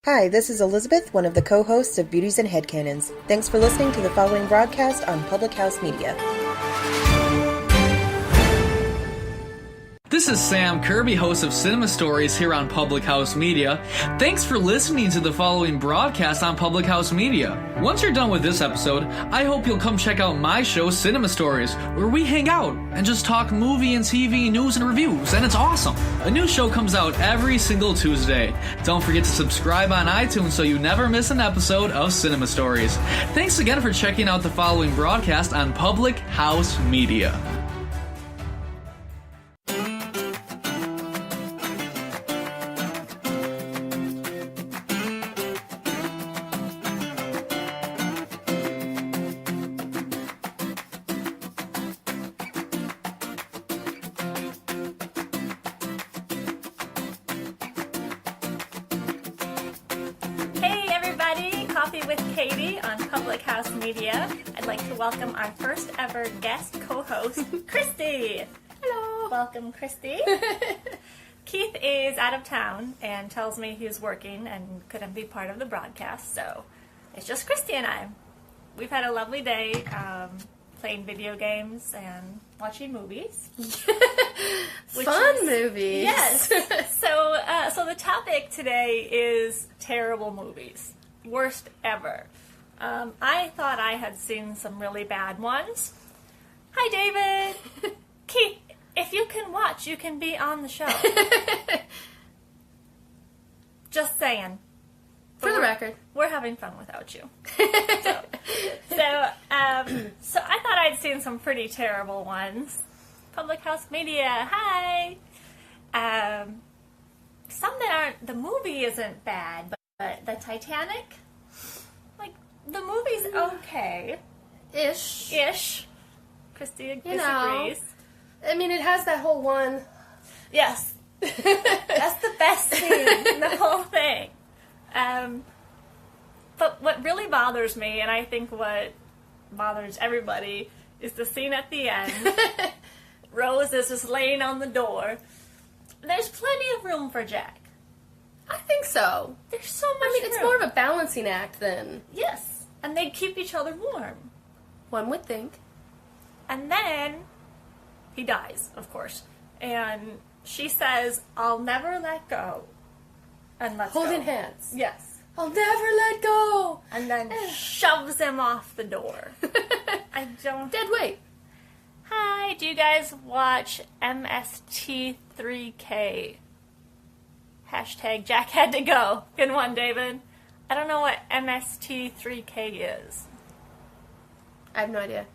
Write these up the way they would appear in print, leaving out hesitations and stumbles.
Hi, this is Elizabeth, one of the co-hosts of Beauties and Headcanons. Thanks for listening to the following broadcast on Public House Media. This is Sam Kirby, host of Cinema Stories here on Public House Media. Thanks for listening to the following broadcast on Public House Media. Once you're done with this episode, I hope you'll come check out my show, Cinema Stories, where we hang out and just talk movie and TV news and reviews, and it's awesome. A new show comes out every single Tuesday. Don't forget to subscribe on iTunes so you never miss an episode of Cinema Stories. Thanks again for checking out the following broadcast on Public House Media. Welcome our first ever guest co-host, Kristi. Hello. Welcome, Kristi. Keith is out of town and tells me he's working and couldn't be part of the broadcast, so it's just Kristi and I. We've had a lovely day playing video games and watching movies. Fun movies. Yes. So the topic today is terrible movies. Worst ever. I thought I had seen some really bad ones. Hi, David. Keith, if you can watch, you can be on the show. Just saying. For the record. We're having fun without you. So I thought I'd seen some pretty terrible ones. Public House Media, hi. Some that aren't, the movie isn't bad, but the Titanic, the movie's okay. Ish. Kristi disagrees. I mean, it has that whole one. Yes. That's the best scene in the whole thing. But what really bothers me, and I think what bothers everybody, is the scene at the end. Rose is just laying on the door. There's plenty of room for Jack. I think so. There's so much room. It's more of a balancing act than... Yes. And they keep each other warm. One would think. And then he dies, of course. And she says, "I'll never let go." And let's Holding go. hands. Yes. "I'll never let go." And then shoves him off the door. I don't... Dead weight. Hi, do you guys watch MST3K? Hashtag Jack had to go. Good one, David. I don't know what MST3K is. I have no idea.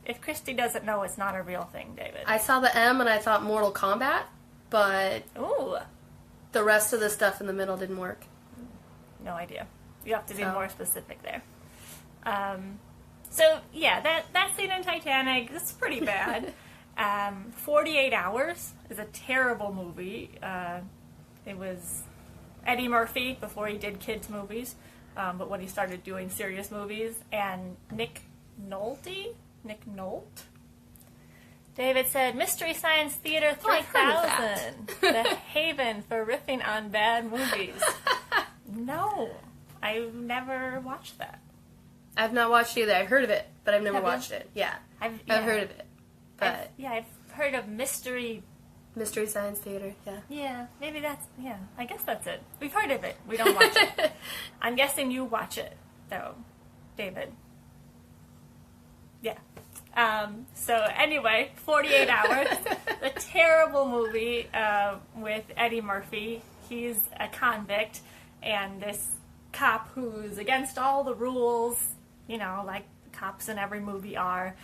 If Kristi doesn't know, it's not a real thing, David. I saw the M and I thought Mortal Kombat, but Ooh. The rest of the stuff in the middle didn't work. No idea. You have to be more specific there. So, yeah, that scene in Titanic, this is pretty bad. 48 Hours is a terrible movie. It was Eddie Murphy before he did kids movies, but when he started doing serious movies, and Nick Nolte. David said, Mystery Science Theater 3000, the haven for riffing on bad movies. No, I've never watched that. I've not watched it either. I've heard of it, but I've never watched it. Yeah. I've heard of it. But I've heard of Mystery Science Theater, yeah. Yeah, maybe I guess that's it. We've heard of it. We don't watch it. I'm guessing you watch it, though, David. Yeah. So anyway, 48 Hours, the terrible movie with Eddie Murphy. He's a convict, and this cop who's against all the rules, like cops in every movie are,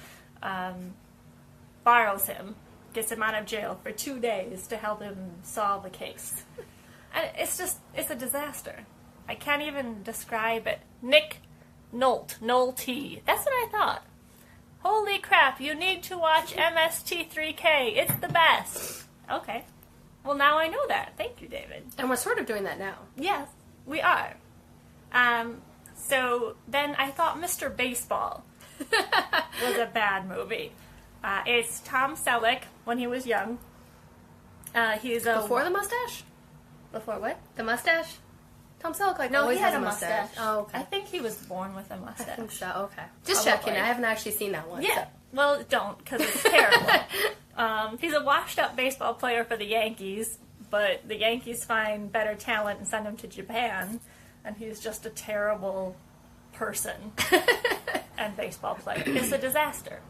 borrows him. Gets him out of jail for 2 days to help him solve a case. And it's a disaster. I can't even describe it. Nick Nolte. That's what I thought. Holy crap, you need to watch MST3K. It's the best. Okay. Well, now I know that. Thank you, David. And we're sort of doing that now. Yes, we are. So then I thought Mr. Baseball was a bad movie. It's Tom Selleck when he was young. He's a... Before the mustache? Before what? The mustache? Tom Selleck No, always he had has a mustache. Oh, okay. I think he was born with a mustache. I think so. Okay. Just Probably. checking. I haven't actually seen that one. Yeah. So. Well, don't, because it's terrible. He's a washed-up baseball player for the Yankees, but the Yankees find better talent and send him to Japan, and he's just a terrible person and baseball player. It's a disaster.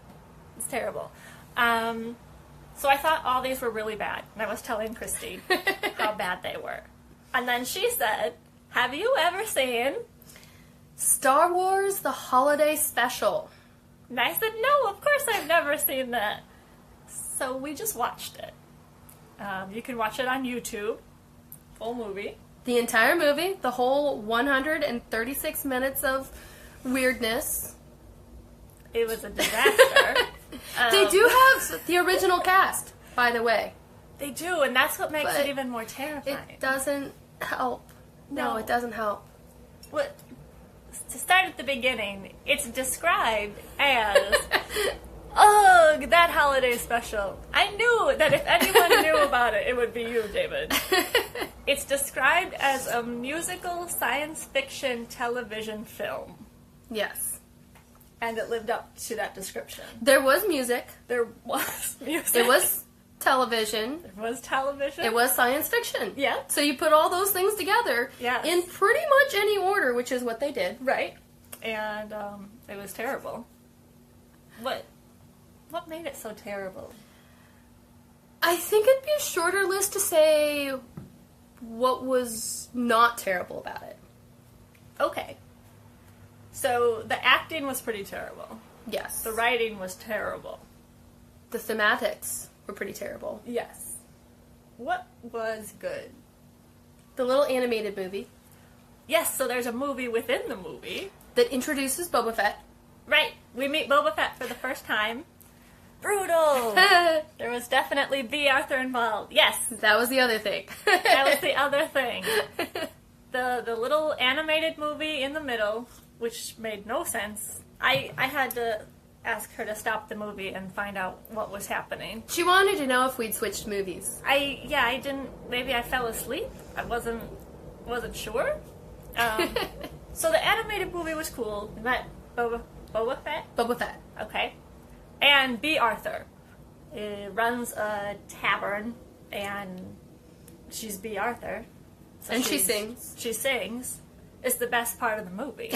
It's terrible. So I thought all these were really bad, and I was telling Kristi how bad they were. And then she said, have you ever seen Star Wars The Holiday Special? And I said, no, of course I've never seen that. So we just watched it. You can watch it on YouTube. Full movie. The entire movie, the whole 136 minutes of weirdness. It was a disaster. They do have the original cast, by the way. They do, and that's what makes But it even more terrifying. It doesn't help. No, it doesn't help. What? To start at the beginning, it's described as, ugh, that holiday special. I knew that if anyone knew about it, it would be you, David. It's described as a musical science fiction television film. Yes. And it lived up to that description. There was music. There was music. It was television. There was television. It was science fiction. Yeah. So you put all those things together in pretty much any order, which is what they did. Right. And it was terrible. What made it so terrible? I think it'd be a shorter list to say what was not terrible about it. Okay. So the acting was pretty terrible. Yes. The writing was terrible. The thematics were pretty terrible. Yes. What was good? The little animated movie. Yes, so there's a movie within the movie. That introduces Boba Fett. Right. We meet Boba Fett for the first time. Brutal! There was definitely B. Arthur involved. Yes. That was the other thing. That was the other thing. The little animated movie in the middle, which made no sense. I had to ask her to stop the movie and find out what was happening. She wanted to know if we'd switched movies. I didn't. Maybe I fell asleep. I wasn't sure. So the animated movie was cool. We met Boba Fett. Boba Fett. Okay. And B. Arthur runs a tavern, and she's B. Arthur. So and she sings. She sings. It's the best part of the movie.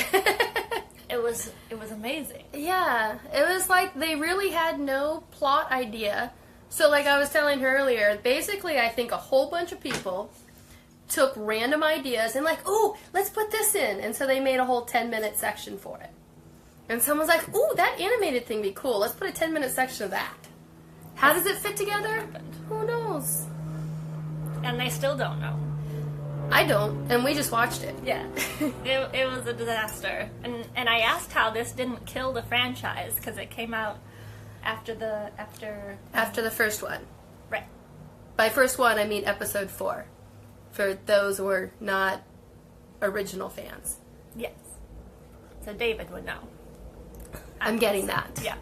It was amazing. Yeah. It was like they really had no plot idea. So like I was telling her earlier, basically I think a whole bunch of people took random ideas and like, ooh, let's put this in. And so they made a whole 10-minute section for it. And someone's like, ooh, that animated thing would be cool. Let's put a 10-minute section of that. How does it fit together? Who knows? And they still don't know. I don't, and we just watched it. Yeah. It was a disaster. And I asked how this didn't kill the franchise, because it came out after the first one. Right. By first one, I mean episode 4. For those who are not original fans. Yes. So David would know. I'm getting that. Yeah.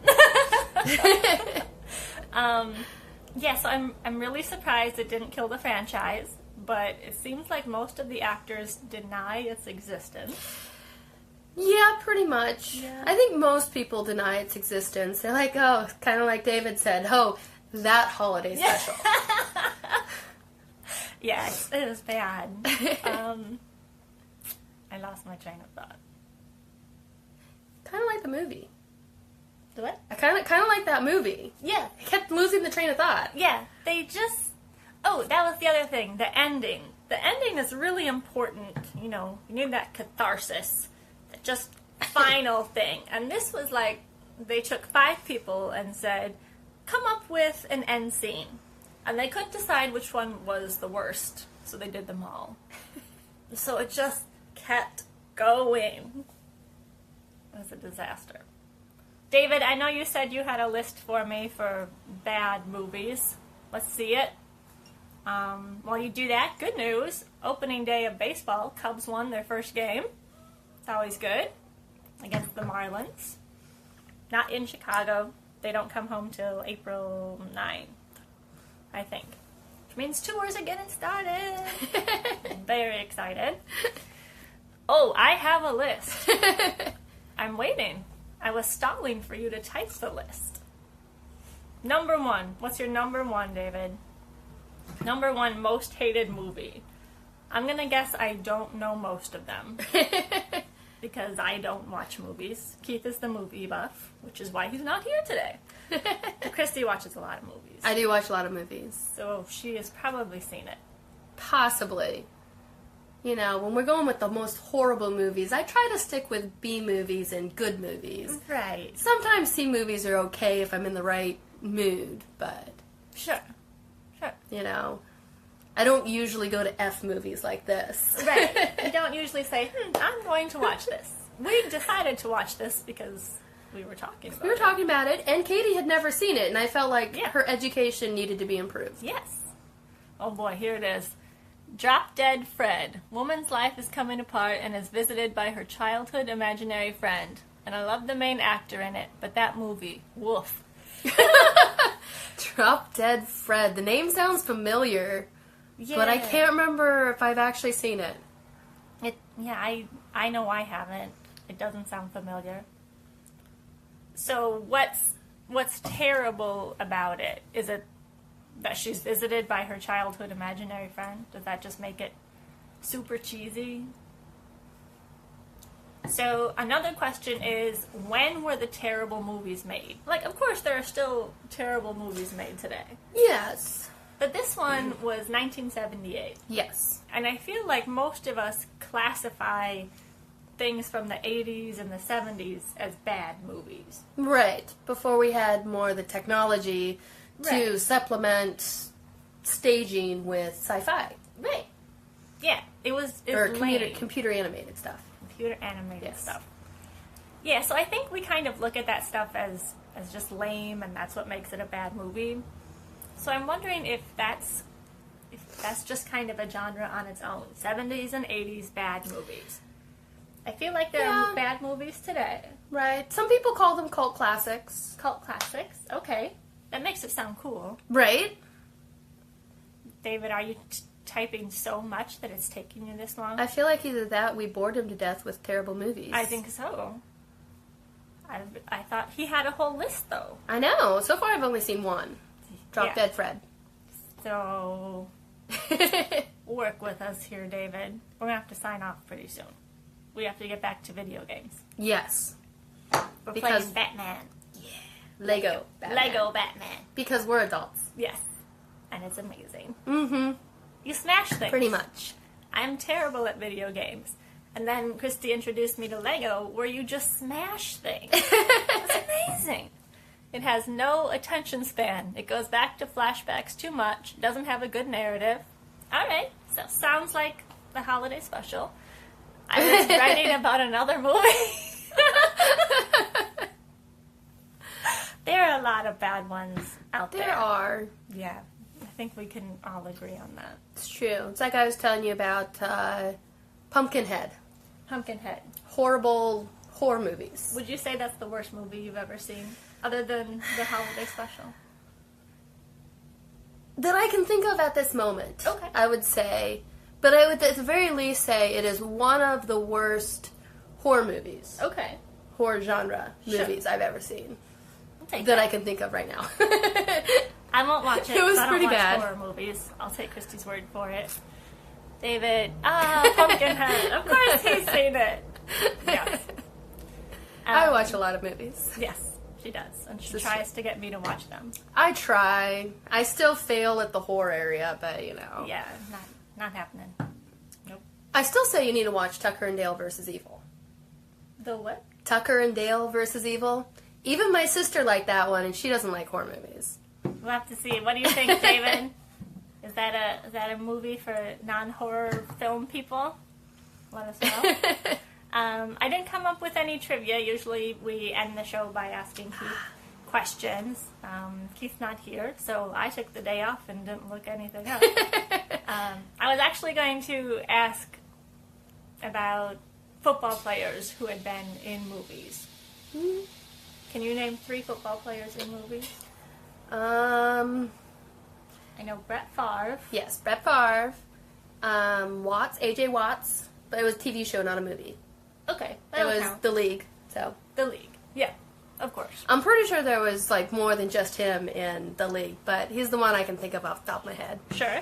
Yeah, so I'm really surprised it didn't kill the franchise, but it seems like most of the actors deny its existence. Yeah, pretty much. Yeah. I think most people deny its existence. They're like, oh, kind of like David said, oh, that holiday special. Yes, it was bad. I lost my train of thought. Kind of like the movie. The what? I kind of like that movie. Yeah. I kept losing the train of thought. Yeah, they just... Oh, that was the other thing, the ending. The ending is really important, you know, you need that catharsis, that just final thing. And this was like, they took 5 people and said, come up with an end scene. And they couldn't decide which one was the worst, so they did them all. So it just kept going. It was a disaster. David, I know you said you had a list for me for bad movies. Let's see it. While you do that, good news. Opening day of baseball, Cubs won their first game. It's always good. Against the Marlins. Not in Chicago. They don't come home till April 9th, I think. Which means tours are getting started. Very excited. Oh, I have a list. I'm waiting. I was stalling for you to type the list. Number 1. What's your number 1, David? Number 1 most hated movie. I'm gonna guess I don't know most of them. Because I don't watch movies. Keith is the movie buff, which is why he's not here today. Kristi watches a lot of movies. I do watch a lot of movies. So she has probably seen it. Possibly. You know, when we're going with the most horrible movies, I try to stick with B movies and good movies. Right. Sometimes C movies are okay if I'm in the right mood, but... Sure. You know, I don't usually go to F movies like this. Right. You don't usually say, I'm going to watch this. We decided to watch this because we were talking about it. We were talking about it, and Katie had never seen it, and I felt like Yeah. her education needed to be improved. Yes. Oh boy, here it is. Drop Dead Fred. Woman's life is coming apart and is visited by her childhood imaginary friend. And I love the main actor in it, but that movie, woof. Drop Dead Fred. The name sounds familiar, Yeah. but I can't remember if I've actually seen it. I know I haven't. It doesn't sound familiar. So what's terrible about it? Is it that she's visited by her childhood imaginary friend? Does that just make it super cheesy? So another question is, when were the terrible movies made? Like, of course there are still terrible movies made today. Yes. But this one was 1978. Yes. And I feel like most of us classify things from the 80s and the 70s as bad movies. Right. Before we had more of the technology to Right. supplement staging with sci-fi. Right. Yeah, it was Or lame. computer animated stuff. Computer animated Yes. stuff. Yeah, so I think we kind of look at that stuff as just lame, and that's what makes it a bad movie. So I'm wondering if that's just kind of a genre on its own. 70s and 80s bad movies. I feel like there Yeah. are bad movies today. Right. Some people call them cult classics. Cult classics. Okay. That makes it sound cool. Right. David, are you typing so much that it's taking you this long? I feel like either that, we bored him to death with terrible movies. I think so. I thought he had a whole list, though. I know. So far I've only seen one. Drop Yeah. Dead Fred. So, work with us here, David. We're going to have to sign off pretty soon. We have to get back to video games. Yes. We're Because- playing Batman. Lego. Batman. Lego Batman. Because we're adults. Yes. And it's amazing. Mm-hmm. You smash things. Pretty much. I'm terrible at video games. And then Kristi introduced me to Lego, where you just smash things. It's amazing. It has no attention span. It goes back to flashbacks too much. Doesn't have a good narrative. All right, so sounds like the holiday special. I was writing about another movie. There are a lot of bad ones out there. There are. Yeah, I think we can all agree on that. It's true. It's like I was telling you about Pumpkinhead. Pumpkinhead. Horrible horror movies. Would you say that's the worst movie you've ever seen, other than the holiday special? That I can think of at this moment. Okay. I would say. But I would at the very least say it is one of the worst horror movies. Okay. Horror genre Sure. movies I've ever seen. I'll take That I can think of right now. I won't watch it. It was 'cause I don't pretty watch bad. horror movies. I'll take Kristi's word for it. David, Pumpkinhead. Of course he's seen it. Yes. I watch a lot of movies. Yes, she does, and she This is tries to get me to watch them. I try. I still fail at the horror area, but you know. Yeah, not happening. Nope. I still say you need to watch Tucker and Dale versus Evil. The what? Tucker and Dale versus Evil. Even my sister liked that one, and she doesn't like horror movies. We'll have to see. What do you think, David? Is that a movie for non-horror film people? Let us know. I didn't come up with any trivia. Usually we end the show by asking Keith questions. Keith's not here, so I took the day off and didn't look anything up. I was actually going to ask about football players who had been in movies. Can you name 3 football players in movies? I know Brett Favre. Yes, Brett Favre, AJ Watts, but it was a TV show, not a movie. Okay. It that'll was count. The League, so. The League. Yeah, of course. I'm pretty sure there was, like, more than just him in The League, but he's the one I can think of off the top of my head. Sure.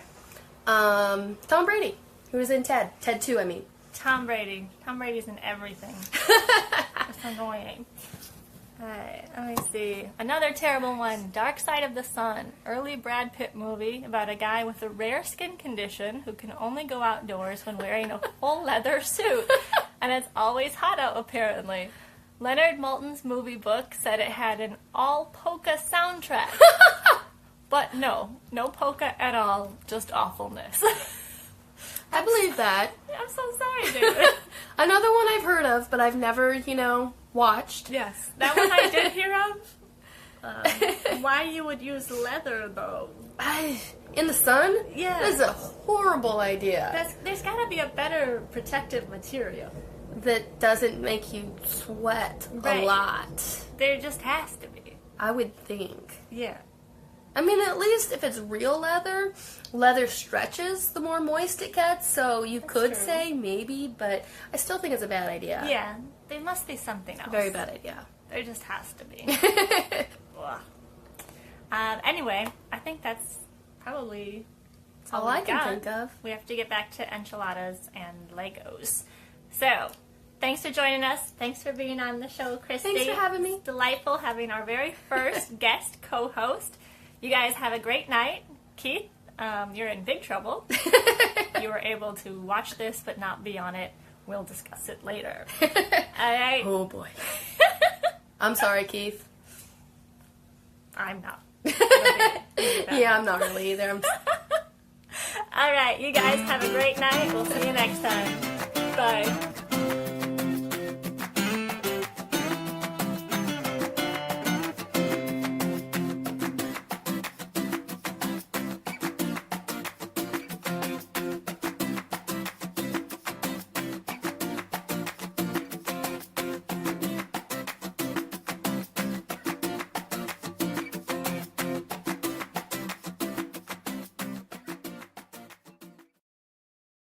Tom Brady, who was in Ted. Ted 2, I mean. Tom Brady. Tom Brady's in everything. That's annoying. Alright, let me see. Another terrible one. Dark Side of the Sun. Early Brad Pitt movie about a guy with a rare skin condition who can only go outdoors when wearing a full leather suit. And it's always hot out, apparently. Leonard Maltin's movie book said it had an all-polka soundtrack. But no polka at all, just awfulness. I believe that. I'm so sorry, David. Another one I've heard of, but I've never, watched. Yes, that one I did hear of. Why you would use leather, though? In the sun? Yeah. This is a horrible idea. There's got to be a better protective material. That doesn't make you sweat Right. a lot. There just has to be. I would think. Yeah. I mean, at least if it's real leather stretches the more moist it gets, so you could true. say maybe, but I still think it's a bad idea. Yeah, there must be something else. Very bad idea. There just has to be. Ugh. Anyway, I think that's probably All I we've can got. think of. We have to get back to enchiladas and Legos. So, thanks for joining us. Thanks for being on the show, Kristi. Thanks for having me. It's delightful having our very first guest co-host. You guys have a great night. Keith, you're in big trouble. You were able to watch this but not be on it. We'll discuss it later. All right? Oh, boy. I'm sorry, Keith. I'm not. Yeah, I'm not really either. All right, you guys have a great night. We'll see you next time. Bye.